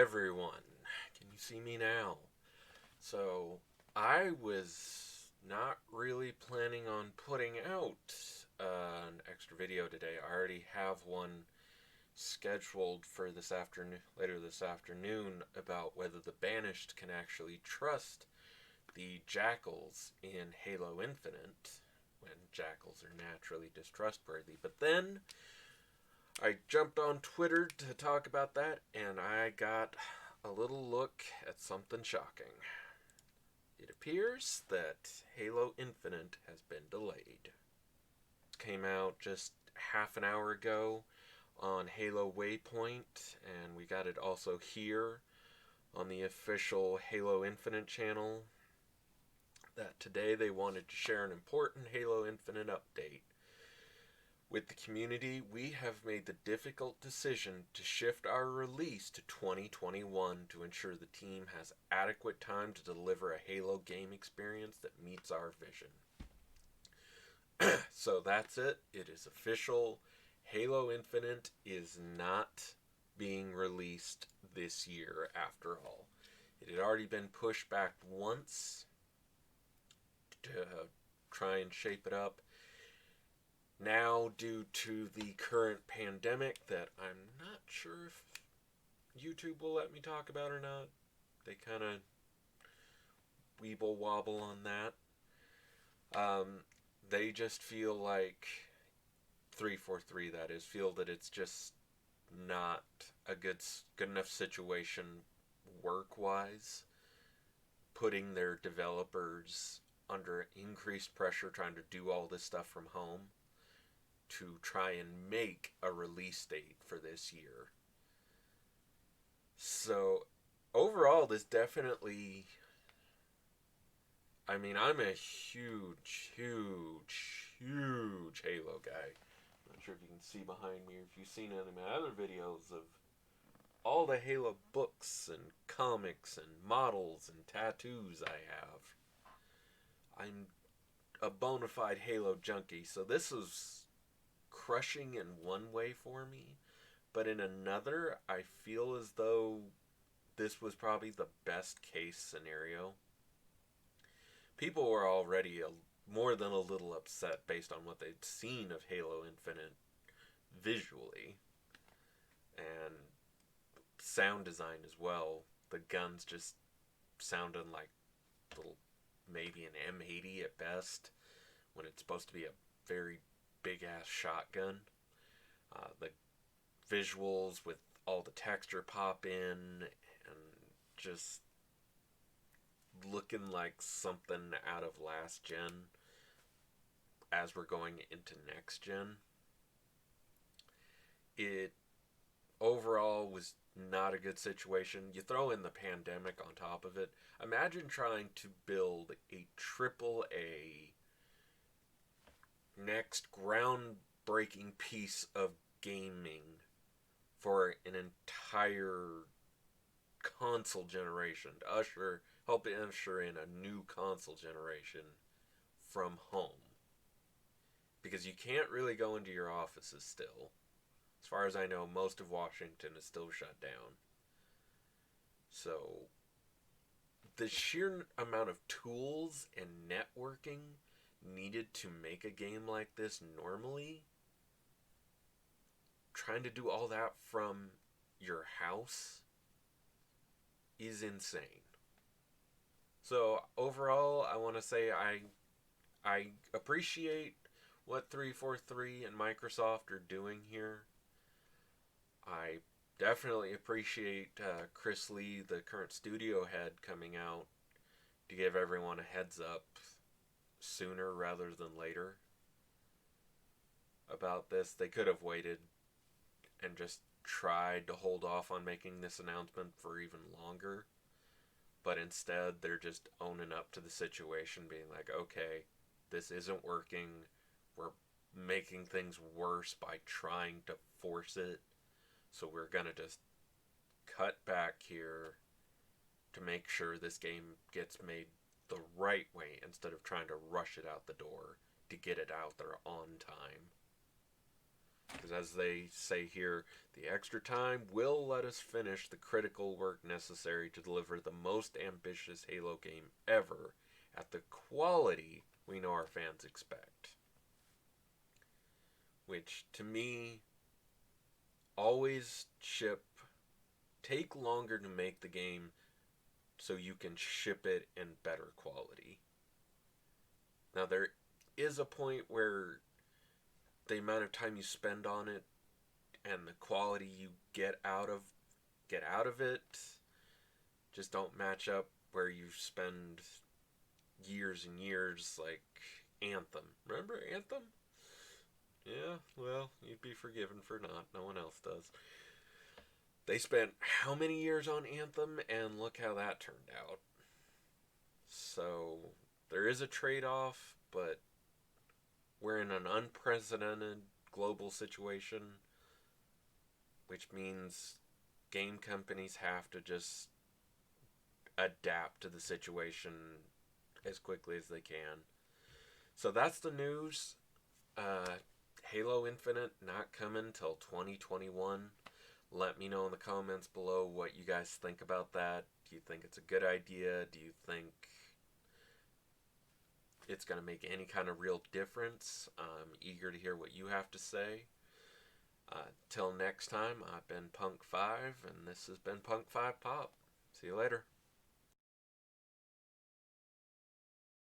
everyone. Can you see me now? So, I was not really planning on putting out an extra video today. I already have one scheduled for this afternoon, later this afternoon, about whether the Banished can actually trust the Jackals in Halo Infinite, when Jackals are naturally distrustworthy. But then I jumped on Twitter to talk about that, and I got a little look at something shocking. It appears that Halo Infinite has been delayed. It came out just half an hour ago on Halo Waypoint, and we got it also here on the official Halo Infinite channel, that today they wanted to share an important Halo Infinite update. With the community, we have made the difficult decision to shift our release to 2021 to ensure the team has adequate time to deliver a Halo game experience that meets our vision. So that's it. It is official. Halo Infinite is not being released this year after all. It had already been pushed back once to try and shape it up. Now, due to the current pandemic that I'm not sure if YouTube will let me talk about or not, they kind of weeble wobble on that. They just feel like 343, that is, feel that it's just not a good enough situation work-wise, putting their developers under increased pressure trying to do all this stuff from home to try and make a release date for this year. So, overall, this definitely... I mean, I'm a huge Halo guy. I'm not sure if you can see behind me or if you've seen any of my other videos of all the Halo books and comics and models and tattoos I have. I'm a bona fide Halo junkie, so this is crushing in one way for me, but in another, I feel as though this was probably the best case scenario. People were already more than a little upset based on what they'd seen of Halo Infinite visually, and sound design as well. The guns just sounded like little, maybe an M80 at best, when it's supposed to be a very big ass shotgun. The visuals with all the texture pop in and just looking like something out of last gen as we're going into next gen. It overall was not a good situation. You throw in the pandemic on top of it. Imagine trying to build a AAA next groundbreaking piece of gaming for an entire console generation to help usher in a new console generation from home, because you can't really go into your offices still. As far as I know, most of Washington is still shut down. So the sheer amount of tools and networking needed to make a game like this normally, trying to do all that from your house, is insane. So overall, I want to say I appreciate what 343 and Microsoft are doing here. I definitely appreciate Chris Lee, the current studio head, coming out to give everyone a heads up sooner rather than later about this. They could have waited and just tried to hold off on making this announcement for even longer, but instead they're just owning up to the situation, being like, okay, this isn't working, we're making things worse by trying to force it, so we're gonna just cut back here to make sure this game gets made the right way instead of trying to rush it out the door to get it out there on time. Because Because as they say here, the extra time will let us finish the critical work necessary to deliver the most ambitious Halo game ever at the quality we know our fans expect. Which, to me, always take longer to make the game so you can ship it in better quality. Now, there is a point where the amount of time you spend on it and the quality you get out of it just don't match up, where you spend years and years, like Anthem. Remember Anthem? Yeah, well, you'd be forgiven for not. No one else does. They spent how many years on Anthem, and look how that turned out. So, there is a trade-off, but we're in an unprecedented global situation, which means game companies have to just adapt to the situation as quickly as they can. So that's the news. Halo Infinite not coming till 2021. Let me know in the comments below what you guys think about that. Do you think it's a good idea? Do you think it's going to make any kind of real difference? I'm eager to hear what you have to say. Till next time, I've been Punk5, and this has been Punk5 Pop. See you later.